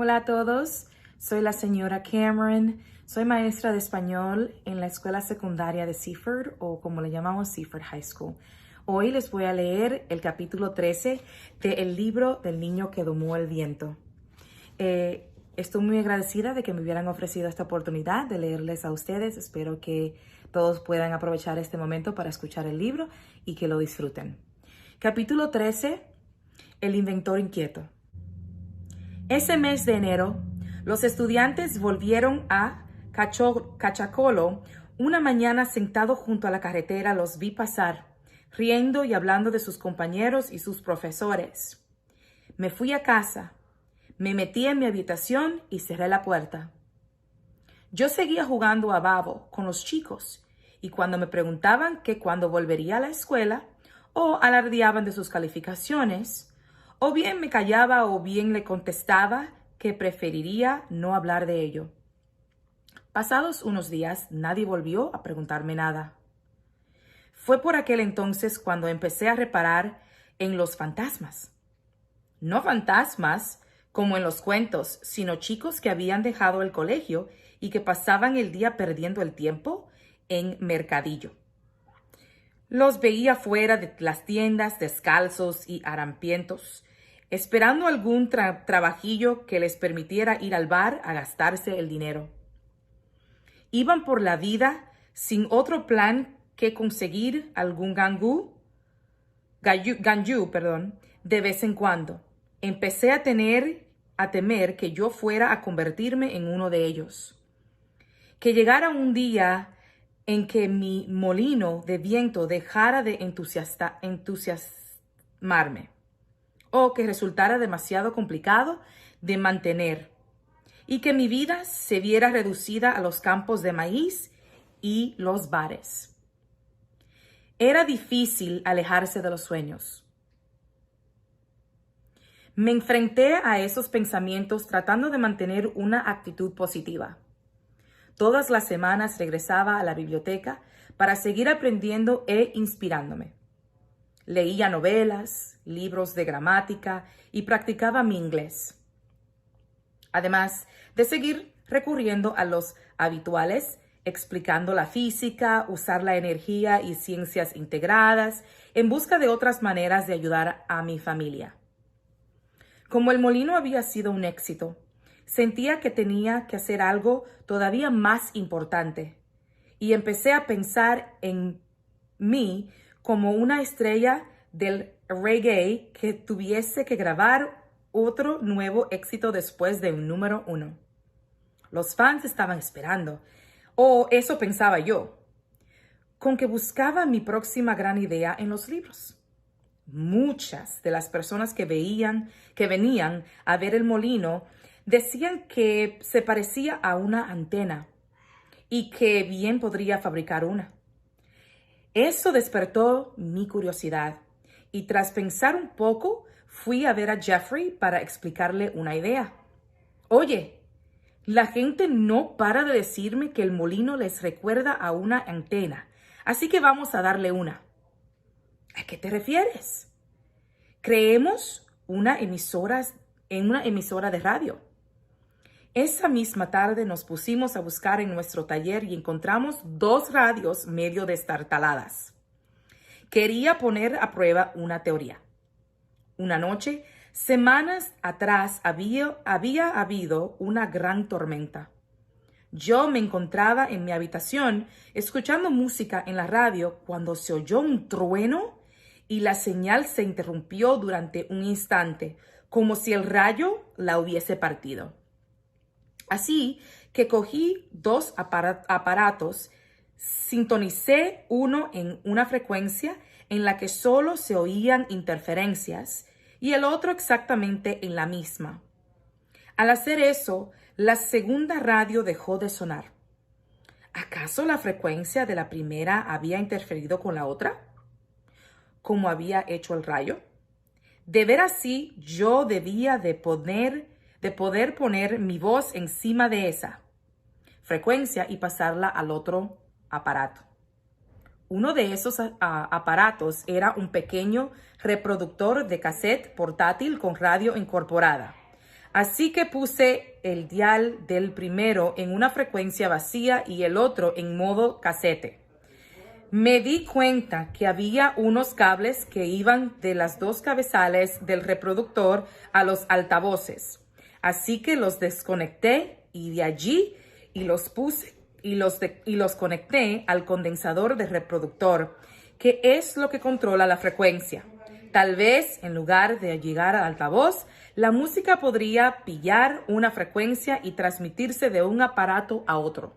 Hola a todos, soy la señora Cameron, soy maestra de español en la escuela secundaria de Seaford o como le llamamos Seaford High School. Hoy les voy a leer el capítulo 13 del libro del niño que domó el viento. Estoy muy agradecida de que me hubieran ofrecido esta oportunidad de leerles a ustedes. Espero que todos puedan aprovechar este momento para escuchar el libro y que lo disfruten. Capítulo 13, El inventor inquieto. Ese mes de enero, los estudiantes volvieron a Cachacolo. Una mañana, sentado junto a la carretera, los vi pasar, riendo y hablando de sus compañeros y sus profesores. Me fui a casa, me metí en mi habitación y cerré la puerta. Yo seguía jugando a babo con los chicos, y cuando me preguntaban que cuándo volvería a la escuela o alardeaban de sus calificaciones, o bien me callaba o bien le contestaba que preferiría no hablar de ello. Pasados unos días, nadie volvió a preguntarme nada. Fue por aquel entonces cuando empecé a reparar en los fantasmas. No fantasmas como en los cuentos, sino chicos que habían dejado el colegio y que pasaban el día perdiendo el tiempo en mercadillo. Los veía fuera de las tiendas, descalzos y harapientos, esperando algún trabajillo que les permitiera ir al bar a gastarse el dinero. Iban por la vida sin otro plan que conseguir algún ganjú, de vez en cuando. Empecé a temer que yo fuera a convertirme en uno de ellos. Que llegara un día en que mi molino de viento dejara de entusiasmarme, o que resultara demasiado complicado de mantener, y que mi vida se viera reducida a los campos de maíz y los bares. Era difícil alejarse de los sueños. Me enfrenté a esos pensamientos tratando de mantener una actitud positiva. Todas las semanas regresaba a la biblioteca para seguir aprendiendo e inspirándome. Leía novelas, libros de gramática y practicaba mi inglés. Además de seguir recurriendo a los habituales, explicando la física, usar la energía y ciencias integradas, en busca de otras maneras de ayudar a mi familia. Como el molino había sido un éxito, sentía que tenía que hacer algo todavía más importante y empecé a pensar en mí como una estrella del reggae que tuviese que grabar otro nuevo éxito después de un número 1. Los fans estaban esperando, o eso pensaba yo, con que buscaba mi próxima gran idea en los libros. Muchas de las personas que venían a ver el molino decían que se parecía a una antena y que bien podría fabricar una. Eso despertó mi curiosidad y tras pensar un poco fui a ver a Jeffrey para explicarle una idea. Oye, la gente no para de decirme que el molino les recuerda a una antena, así que vamos a darle una. ¿A qué te refieres? Creemos en una emisora de radio. Esa misma tarde nos pusimos a buscar en nuestro taller y encontramos 2 radios medio destartaladas. Quería poner a prueba una teoría. Una noche, semanas atrás, había habido una gran tormenta. Yo me encontraba en mi habitación escuchando música en la radio cuando se oyó un trueno y la señal se interrumpió durante un instante, como si el rayo la hubiese partido. Así que cogí 2 aparatos, sintonicé uno en una frecuencia en la que solo se oían interferencias y el otro exactamente en la misma. Al hacer eso, la segunda radio dejó de sonar. ¿Acaso la frecuencia de la primera había interferido con la otra, como había hecho el rayo? De ver así, yo debía de poder poner mi voz encima de esa frecuencia y pasarla al otro aparato. Uno de esos aparatos era un pequeño reproductor de cassette portátil con radio incorporada. Así que puse el dial del primero en una frecuencia vacía y el otro en modo casete. Me di cuenta que había unos cables que iban de las dos cabezales del reproductor a los altavoces. Así que los desconecté y de allí los puse y los conecté al condensador de reproductor, que es lo que controla la frecuencia. Tal vez, en lugar de llegar al altavoz, la música podría pillar una frecuencia y transmitirse de un aparato a otro.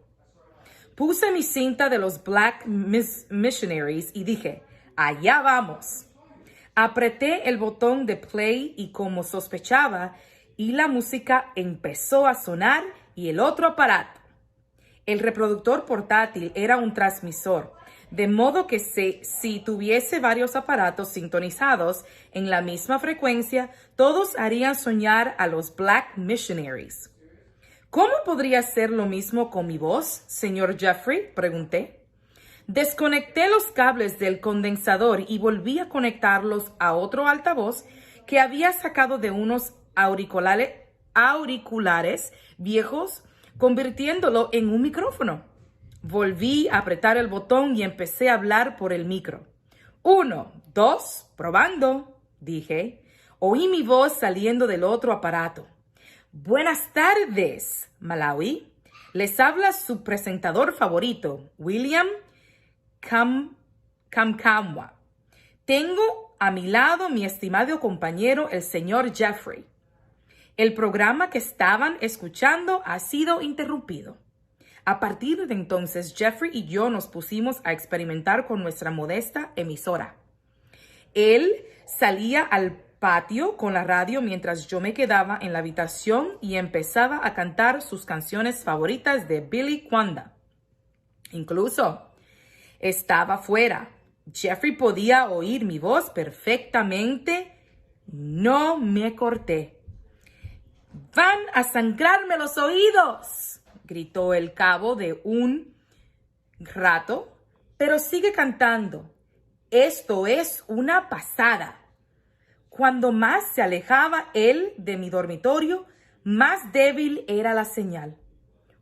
Puse mi cinta de los Black Missionaries y dije, allá vamos. Apreté el botón de play y como sospechaba, y la música empezó a sonar y el otro aparato. El reproductor portátil era un transmisor, de modo que si tuviese varios aparatos sintonizados en la misma frecuencia, todos harían soñar a los Black Missionaries. ¿Cómo podría ser lo mismo con mi voz, señor Jeffrey?, pregunté. Desconecté los cables del condensador y volví a conectarlos a otro altavoz que había sacado de unos auriculares viejos, convirtiéndolo en un micrófono. Volví a apretar el botón y empecé a hablar por el micro. 1, 2, probando, dije. Oí mi voz saliendo del otro aparato. Buenas tardes, Malawi. Les habla su presentador favorito, William Kamkamwa. Tengo a mi lado mi estimado compañero, el señor Jeffrey. El programa que estaban escuchando ha sido interrumpido. A partir de entonces, Jeffrey y yo nos pusimos a experimentar con nuestra modesta emisora. Él salía al patio con la radio mientras yo me quedaba en la habitación y empezaba a cantar sus canciones favoritas de Billy Wanda. Incluso estaba fuera. Jeffrey podía oír mi voz perfectamente. No me corté. ¡Van a sangrarme los oídos!, gritó el cabo de un rato, pero sigue cantando. Esto es una pasada. Cuando más se alejaba él de mi dormitorio, más débil era la señal.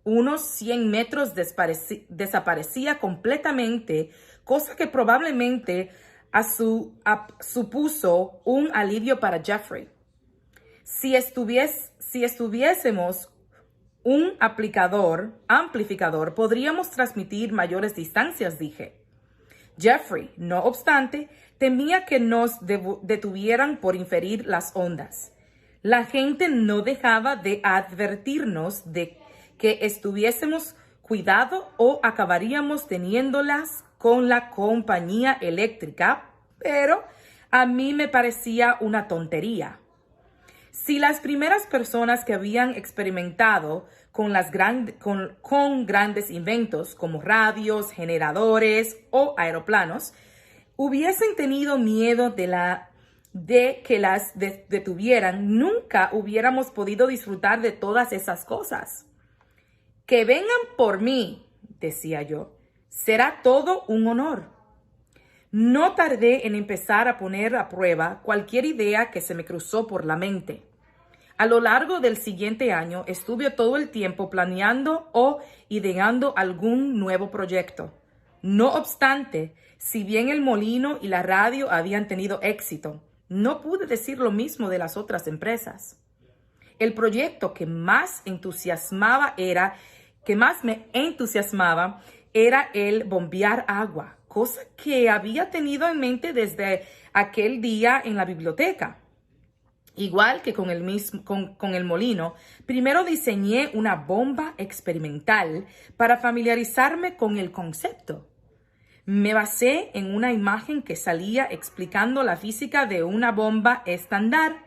Unos 100 metros desaparecía completamente, cosa que probablemente supuso un alivio para Jeffrey. Si estuviésemos un amplificador, podríamos transmitir mayores distancias, dije. Jeffrey, no obstante, temía que nos detuvieran por inferir las ondas. La gente no dejaba de advertirnos de que estuviésemos cuidado o acabaríamos teniéndolas con la compañía eléctrica, pero a mí me parecía una tontería. Si las primeras personas que habían experimentado con grandes inventos como radios, generadores o aeroplanos hubiesen tenido miedo de que las detuvieran, nunca hubiéramos podido disfrutar de todas esas cosas. Que vengan por mí, decía yo, será todo un honor. No tardé en empezar a poner a prueba cualquier idea que se me cruzó por la mente. A lo largo del siguiente año estuve todo el tiempo planeando o ideando algún nuevo proyecto. No obstante, si bien el molino y la radio habían tenido éxito, no pude decir lo mismo de las otras empresas. El proyecto que más me entusiasmaba era el bombear agua, cosa que había tenido en mente desde aquel día en la biblioteca. Igual que con el molino, primero diseñé una bomba experimental para familiarizarme con el concepto. Me basé en una imagen que salía explicando la física de una bomba estándar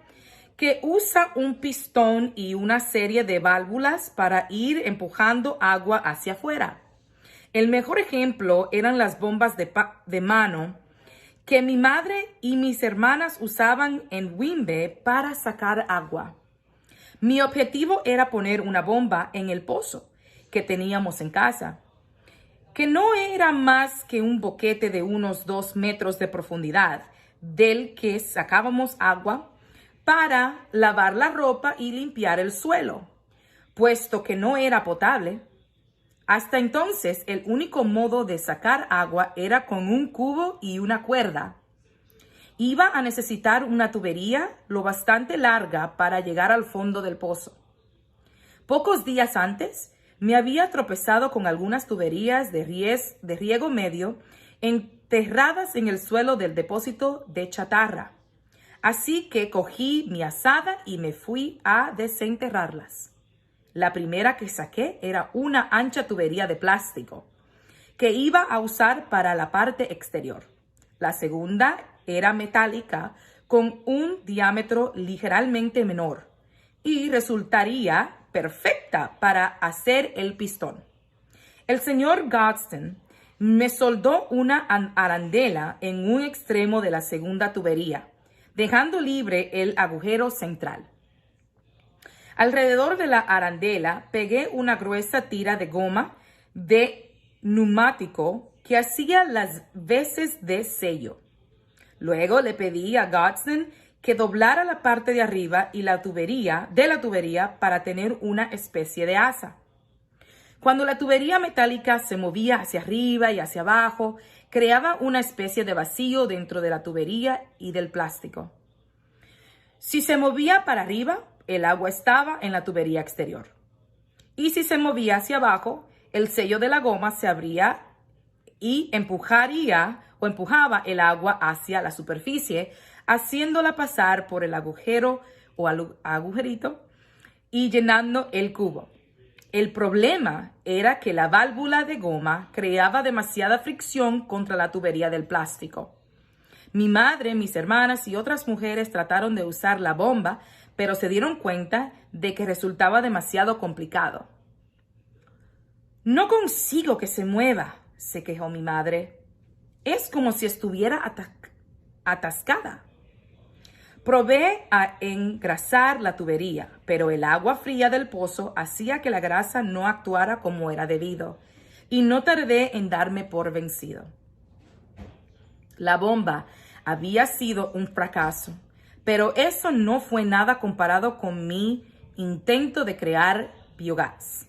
que usa un pistón y una serie de válvulas para ir empujando agua hacia afuera. El mejor ejemplo eran las bombas de mano que mi madre y mis hermanas usaban en Wimbe para sacar agua. Mi objetivo era poner una bomba en el pozo que teníamos en casa, que no era más que un boquete de unos 2 metros de profundidad, del que sacábamos agua para lavar la ropa y limpiar el suelo, puesto que no era potable. Hasta entonces, el único modo de sacar agua era con un cubo y una cuerda. Iba a necesitar una tubería lo bastante larga para llegar al fondo del pozo. Pocos días antes, me había tropezado con algunas tuberías de riego medio enterradas en el suelo del depósito de chatarra. Así que cogí mi azada y me fui a desenterrarlas. La primera que saqué era una ancha tubería de plástico que iba a usar para la parte exterior. La segunda era metálica con un diámetro ligeramente menor y resultaría perfecta para hacer el pistón. El señor Godstone me soldó una arandela en un extremo de la segunda tubería, dejando libre el agujero central. Alrededor de la arandela pegué una gruesa tira de goma de neumático que hacía las veces de sello. Luego le pedí a Godstone que doblara la parte de arriba y la tubería para tener una especie de asa. Cuando la tubería metálica se movía hacia arriba y hacia abajo, creaba una especie de vacío dentro de la tubería y del plástico. Si se movía para arriba, el agua estaba en la tubería exterior. Y si se movía hacia abajo, el sello de la goma se abría y empujaba el agua hacia la superficie, haciéndola pasar por el agujero o agujerito y llenando el cubo. El problema era que la válvula de goma creaba demasiada fricción contra la tubería del plástico. Mi madre, mis hermanas y otras mujeres trataron de usar la bomba, pero se dieron cuenta de que resultaba demasiado complicado. «No consigo que se mueva», se quejó mi madre. «Es como si estuviera atascada». Probé a engrasar la tubería, pero el agua fría del pozo hacía que la grasa no actuara como era debido, y no tardé en darme por vencido. La bomba había sido un fracaso, pero eso no fue nada comparado con mi intento de crear biogás.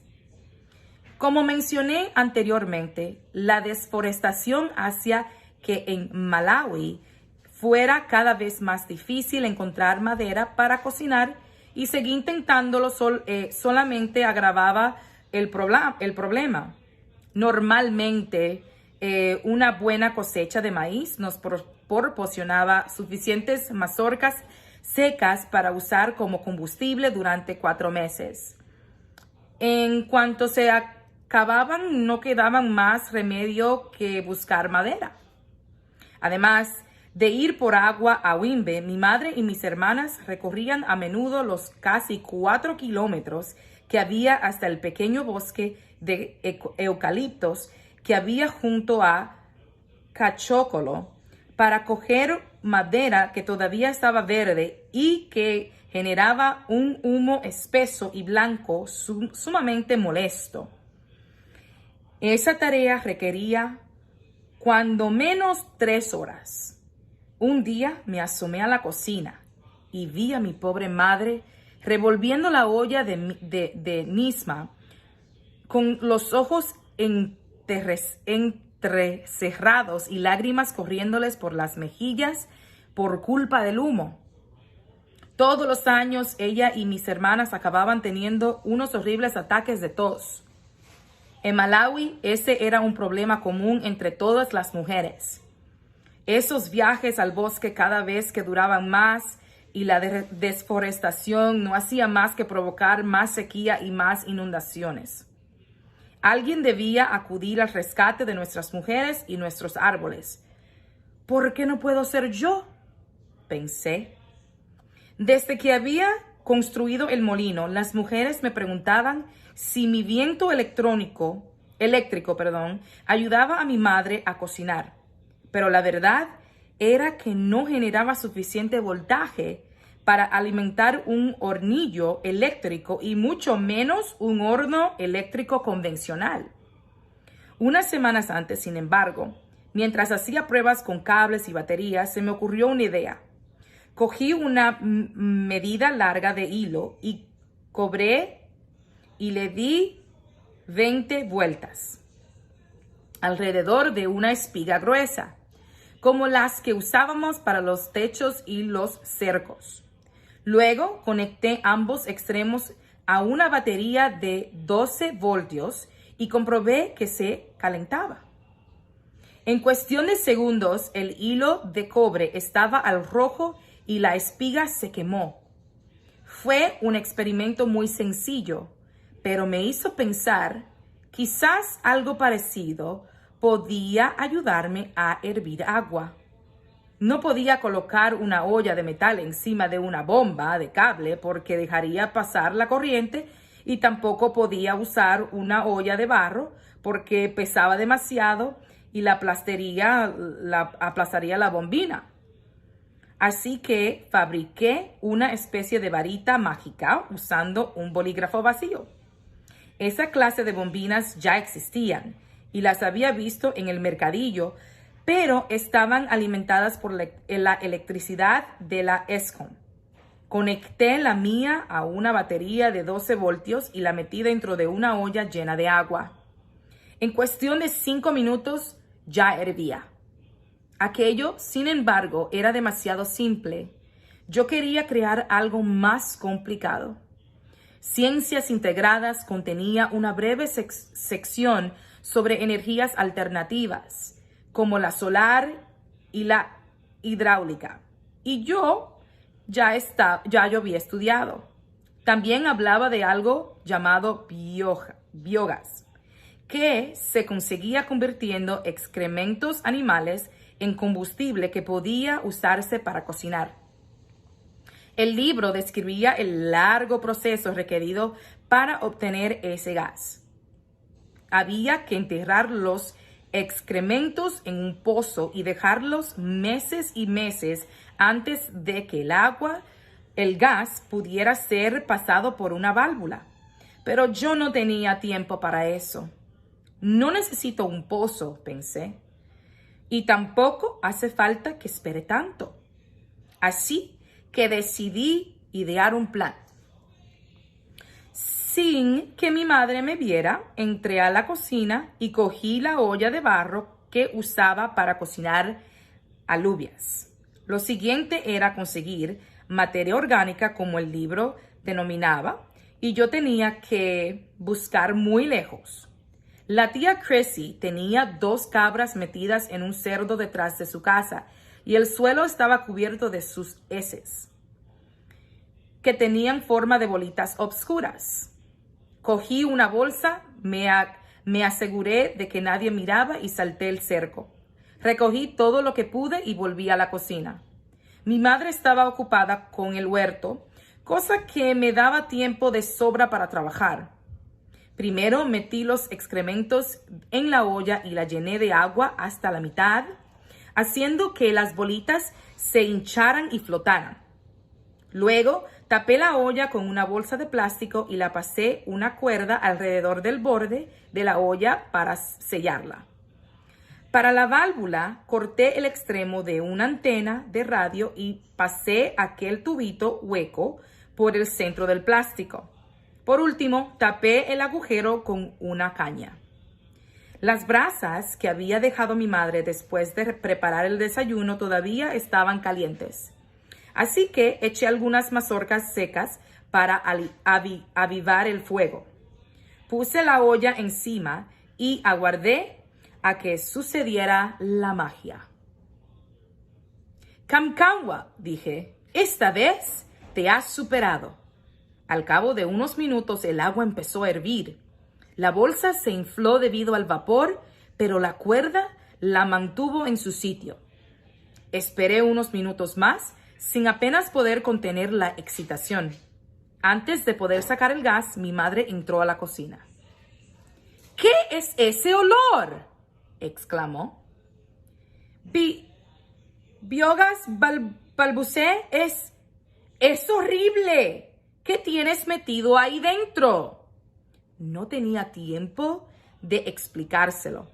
Como mencioné anteriormente, la deforestación hacía que en Malawi fuera cada vez más difícil encontrar madera para cocinar y seguir intentándolo solamente agravaba el problema. Normalmente, una buena cosecha de maíz nos proporcionaba suficientes mazorcas secas para usar como combustible durante 4 meses. En cuanto se acababan, no quedaba más remedio que buscar madera. Además de ir por agua a Wimbe, mi madre y mis hermanas recorrían a menudo los casi 4 kilómetros que había hasta el pequeño bosque de eucaliptos que había junto a Cachocolo para coger madera que todavía estaba verde y que generaba un humo espeso y blanco sumamente molesto. Esa tarea requería cuando menos 3 horas. Un día me asomé a la cocina y vi a mi pobre madre revolviendo la olla de Nisma con los ojos entrecerrados y lágrimas corriéndoles por las mejillas por culpa del humo. Todos los años ella y mis hermanas acababan teniendo unos horribles ataques de tos. En Malawi ese era un problema común entre todas las mujeres. Esos viajes al bosque cada vez que duraban más y la deforestación no hacía más que provocar más sequía y más inundaciones. Alguien debía acudir al rescate de nuestras mujeres y nuestros árboles. ¿Por qué no puedo ser yo?, pensé. Desde que había construido el molino, las mujeres me preguntaban si mi viento eléctrico, ayudaba a mi madre a cocinar. Pero la verdad era que no generaba suficiente voltaje para alimentar un hornillo eléctrico y mucho menos un horno eléctrico convencional. Unas semanas antes, sin embargo, mientras hacía pruebas con cables y baterías, se me ocurrió una idea. Cogí una medida larga de hilo y cobré y le di 20 vueltas alrededor de una espiga gruesa, como las que usábamos para los techos y los cercos. Luego conecté ambos extremos a una batería de 12 voltios y comprobé que se calentaba. En cuestión de segundos, el hilo de cobre estaba al rojo y la espiga se quemó. Fue un experimento muy sencillo, pero me hizo pensar, quizás algo parecido podía ayudarme a hervir agua. No podía colocar una olla de metal encima de una bomba de cable porque dejaría pasar la corriente y tampoco podía usar una olla de barro porque pesaba demasiado y aplastaría la bombina. Así que fabriqué una especie de varita mágica usando un bolígrafo vacío. Esa clase de bombinas ya existían y las había visto en el mercadillo, pero estaban alimentadas por la electricidad de la ESCOM. Conecté la mía a una batería de 12 voltios y la metí dentro de una olla llena de agua. En cuestión de 5 minutos ya hervía. Aquello, sin embargo, era demasiado simple. Yo quería crear algo más complicado. Ciencias Integradas contenía una breve sección sobre energías alternativas, como la solar y la hidráulica. Y yo ya yo había estudiado. También hablaba de algo llamado biogás, que se conseguía convirtiendo excrementos animales en combustible que podía usarse para cocinar. El libro describía el largo proceso requerido para obtener ese gas. Había que enterrar los excrementos en un pozo y dejarlos meses y meses antes de que el gas pudiera ser pasado por una válvula. Pero yo no tenía tiempo para eso. No necesito un pozo, pensé. Y tampoco hace falta que espere tanto. Así que decidí idear un plan. Sin que mi madre me viera, entré a la cocina y cogí la olla de barro que usaba para cocinar alubias. Lo siguiente era conseguir materia orgánica, como el libro denominaba, y yo tenía que buscar muy lejos. La tía Chrissy tenía 2 cabras metidas en un cerdo detrás de su casa y el suelo estaba cubierto de sus heces, que tenían forma de bolitas obscuras. Cogí una bolsa, me aseguré de que nadie miraba y salté el cerco. Recogí todo lo que pude y volví a la cocina. Mi madre estaba ocupada con el huerto, cosa que me daba tiempo de sobra para trabajar. Primero metí los excrementos en la olla y la llené de agua hasta la mitad, haciendo que las bolitas se hincharan y flotaran. Luego tapé la olla con una bolsa de plástico y la pasé una cuerda alrededor del borde de la olla para sellarla. Para la válvula, corté el extremo de una antena de radio y pasé aquel tubito hueco por el centro del plástico. Por último, tapé el agujero con una caña. Las brasas que había dejado mi madre después de preparar el desayuno todavía estaban calientes. Así que eché algunas mazorcas secas para avivar el fuego. Puse la olla encima y aguardé a que sucediera la magia. Kamkawa, dije, esta vez te has superado. Al cabo de unos minutos el agua empezó a hervir. La bolsa se infló debido al vapor, pero la cuerda la mantuvo en su sitio. Esperé unos minutos más, sin apenas poder contener la excitación. Antes de poder sacar el gas, mi madre entró a la cocina. ¿Qué es ese olor?, exclamó. Biogás, balbuceé, es horrible. ¿Qué tienes metido ahí dentro? No tenía tiempo de explicárselo.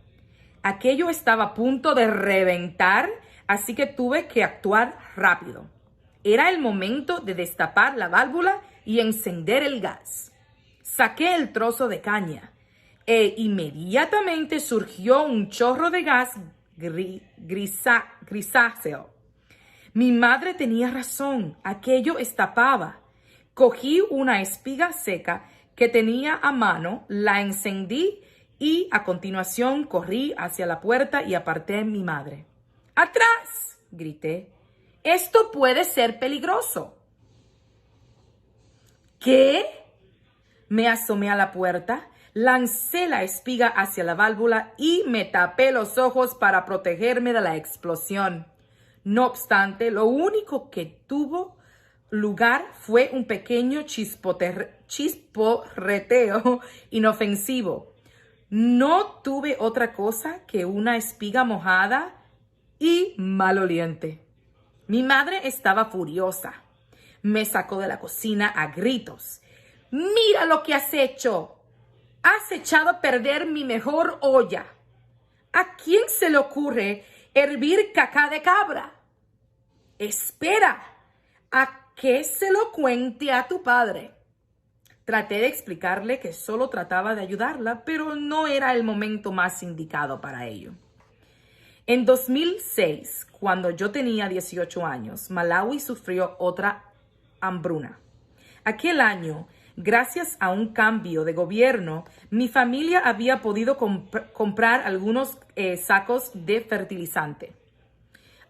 Aquello estaba a punto de reventar, así que tuve que actuar rápido. Era el momento de destapar la válvula y encender el gas. Saqué el trozo de caña e inmediatamente surgió un chorro de gas grisáceo. Mi madre tenía razón, aquello destapaba. Cogí una espiga seca que tenía a mano, la encendí y a continuación corrí hacia la puerta y aparté a mi madre. ¡Atrás!, grité. ¡Esto puede ser peligroso! ¿Qué? Me asomé a la puerta, lancé la espiga hacia la válvula y me tapé los ojos para protegerme de la explosión. No obstante, lo único que tuvo lugar fue un pequeño chisporreteo inofensivo. No tuve otra cosa que una espiga mojada y maloliente. Mi madre estaba furiosa. Me sacó de la cocina a gritos. ¡Mira lo que has hecho! ¡Has echado a perder mi mejor olla! ¿A quién se le ocurre hervir caca de cabra? ¡Espera! ¿A qué se lo cuente a tu padre? Traté de explicarle que solo trataba de ayudarla, pero no era el momento más indicado para ello. En 2006, cuando yo tenía 18 años, Malawi sufrió otra hambruna. Aquel año, gracias a un cambio de gobierno, mi familia había podido comprar algunos sacos de fertilizante.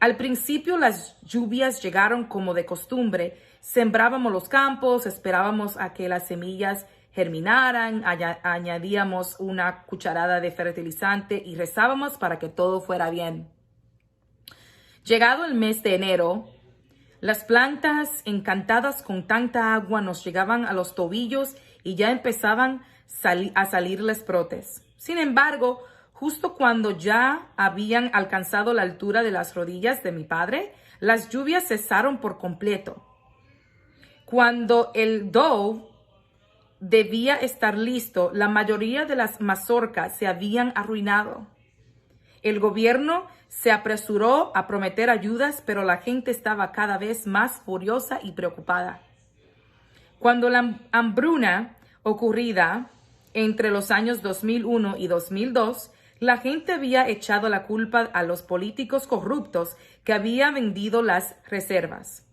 Al principio las lluvias llegaron como de costumbre. Sembrábamos los campos, esperábamos a que las semillas germinaran, añadíamos una cucharada de fertilizante y rezábamos para que todo fuera bien. Llegado el mes de enero, las plantas encantadas con tanta agua nos llegaban a los tobillos y ya empezaban a salirles brotes. Sin embargo, justo cuando ya habían alcanzado la altura de las rodillas de mi padre, las lluvias cesaron por completo. Cuando el dough debía estar listo, la mayoría de las mazorcas se habían arruinado. El gobierno se apresuró a prometer ayudas, pero la gente estaba cada vez más furiosa y preocupada. Cuando la hambruna ocurrida entre los años 2001 y 2002, la gente había echado la culpa a los políticos corruptos que habían vendido las reservas.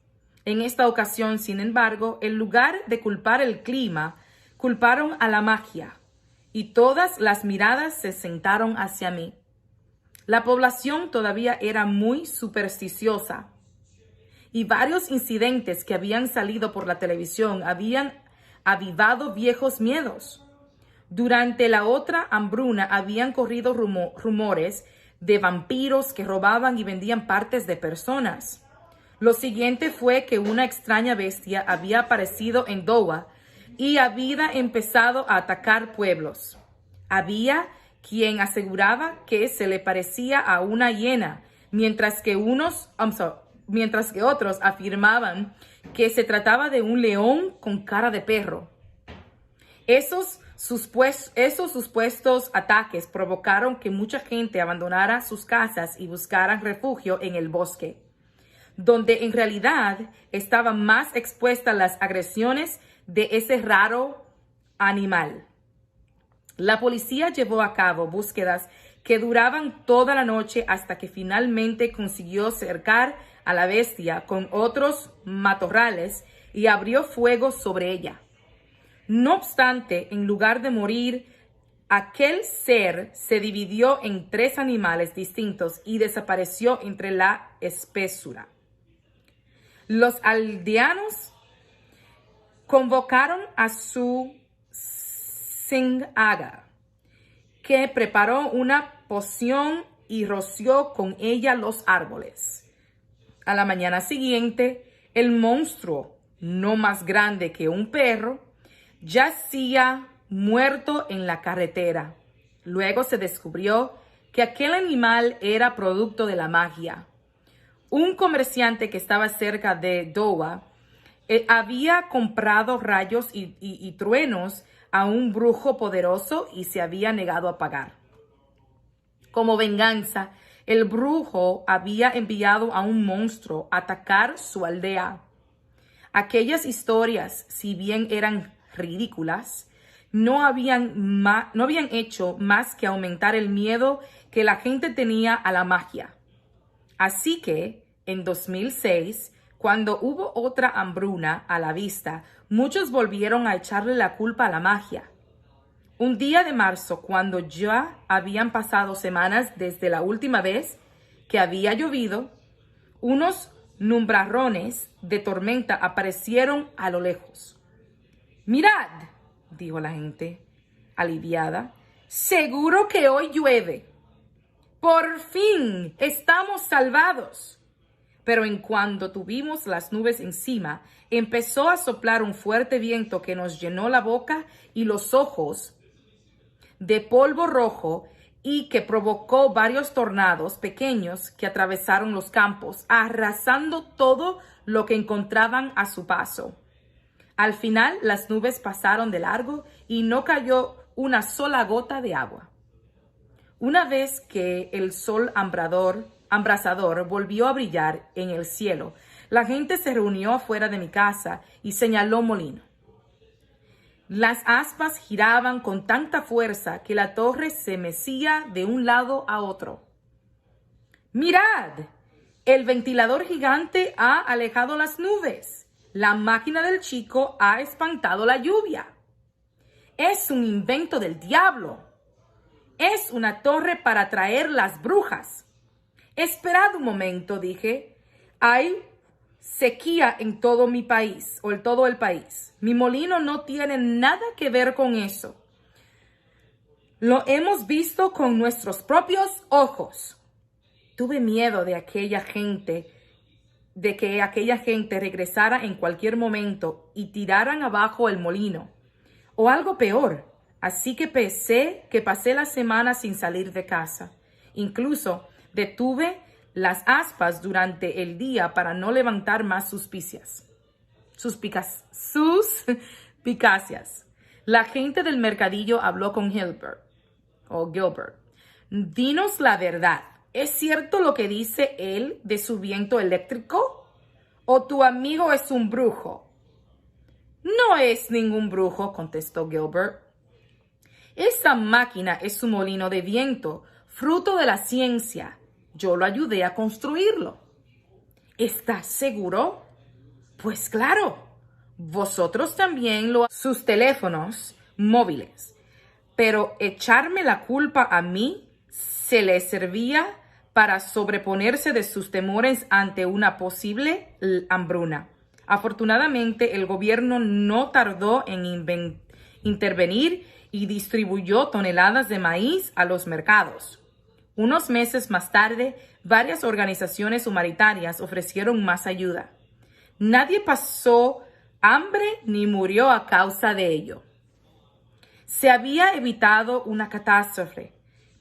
En esta ocasión, sin embargo, en lugar de culpar el clima, culparon a la magia y todas las miradas se sentaron hacia mí. La población todavía era muy supersticiosa y varios incidentes que habían salido por la televisión habían avivado viejos miedos. Durante la otra hambruna habían corrido rumores de vampiros que robaban y vendían partes de personas. Lo siguiente fue que una extraña bestia había aparecido en Dowa y había empezado a atacar pueblos. Había quien aseguraba que se le parecía a una hiena, mientras que otros afirmaban que se trataba de un león con cara de perro. Esos supuestos ataques provocaron que mucha gente abandonara sus casas y buscara refugio en el bosque, donde en realidad estaban más expuestas las agresiones de ese raro animal. La policía llevó a cabo búsquedas que duraban toda la noche hasta que finalmente consiguió cercar a la bestia con otros matorrales y abrió fuego sobre ella. No obstante, en lugar de morir, aquel ser se dividió en 3 animales distintos y desapareció entre la espesura. Los aldeanos convocaron a su Singaga, que preparó una poción y roció con ella los árboles. A la mañana siguiente, el monstruo, no más grande que un perro, yacía muerto en la carretera. Luego se descubrió que aquel animal era producto de la magia. Un comerciante que estaba cerca de Dowa había comprado rayos y truenos a un brujo poderoso y se había negado a pagar. Como venganza, el brujo había enviado a un monstruo a atacar su aldea. Aquellas historias, si bien eran ridículas, no habían hecho más que aumentar el miedo que la gente tenía a la magia. Así que, en 2006, cuando hubo otra hambruna a la vista, muchos volvieron a echarle la culpa a la magia. Un día de marzo, cuando ya habían pasado semanas desde la última vez que había llovido, unos nubarrones de tormenta aparecieron a lo lejos. «Mirad», dijo la gente, aliviada, «seguro que hoy llueve. Por fin estamos salvados». Pero en cuanto tuvimos las nubes encima, empezó a soplar un fuerte viento que nos llenó la boca y los ojos de polvo rojo y que provocó varios tornados pequeños que atravesaron los campos, arrasando todo lo que encontraban a su paso. Al final, las nubes pasaron de largo y no cayó una sola gota de agua. Una vez que el sol abrasador volvió a brillar en el cielo, la gente se reunió afuera de mi casa y señaló molino. Las aspas giraban con tanta fuerza que la torre se mecía de un lado a otro. «Mirad, el ventilador gigante ha alejado las nubes. La máquina del chico ha espantado la lluvia. Es un invento del diablo. Es una torre para atraer las brujas». «Esperad un momento», dije. «Hay sequía en todo mi país, o en todo el país. Mi molino no tiene nada que ver con eso. Lo hemos visto con nuestros propios ojos». Tuve miedo de que aquella gente regresara en cualquier momento y tiraran abajo el molino, o algo peor. Así que pasé la semana sin salir de casa. Incluso detuve las aspas durante el día para no levantar más suspicacias. La gente del mercadillo habló con Gilbert. «Dinos la verdad. ¿Es cierto lo que dice él de su viento eléctrico? ¿O tu amigo es un brujo?» «No es ningún brujo», contestó Gilbert. «Esa máquina es un molino de viento, fruto de la ciencia. Yo lo ayudé a construirlo». «¿Estás seguro?» «Pues claro. Vosotros también sus teléfonos móviles. Pero echarme la culpa a mí se le servía para sobreponerse de sus temores ante una posible hambruna. Afortunadamente, el gobierno no tardó en intervenir y distribuyó toneladas de maíz a los mercados. Unos meses más tarde, varias organizaciones humanitarias ofrecieron más ayuda. Nadie pasó hambre ni murió a causa de ello. Se había evitado una catástrofe,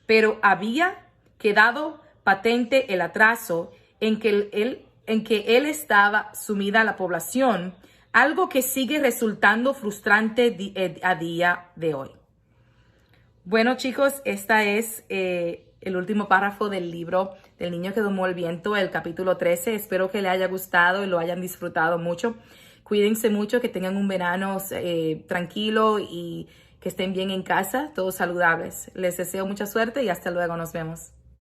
pero había quedado patente el atraso en que él estaba sumida la población, algo que sigue resultando frustrante a día de hoy. Bueno, chicos, esta es el último párrafo del libro del niño que domó el viento, el capítulo 13. Espero que le haya gustado y lo hayan disfrutado mucho. Cuídense mucho, que tengan un verano tranquilo y que estén bien en casa, todos saludables. Les deseo mucha suerte y hasta luego, nos vemos.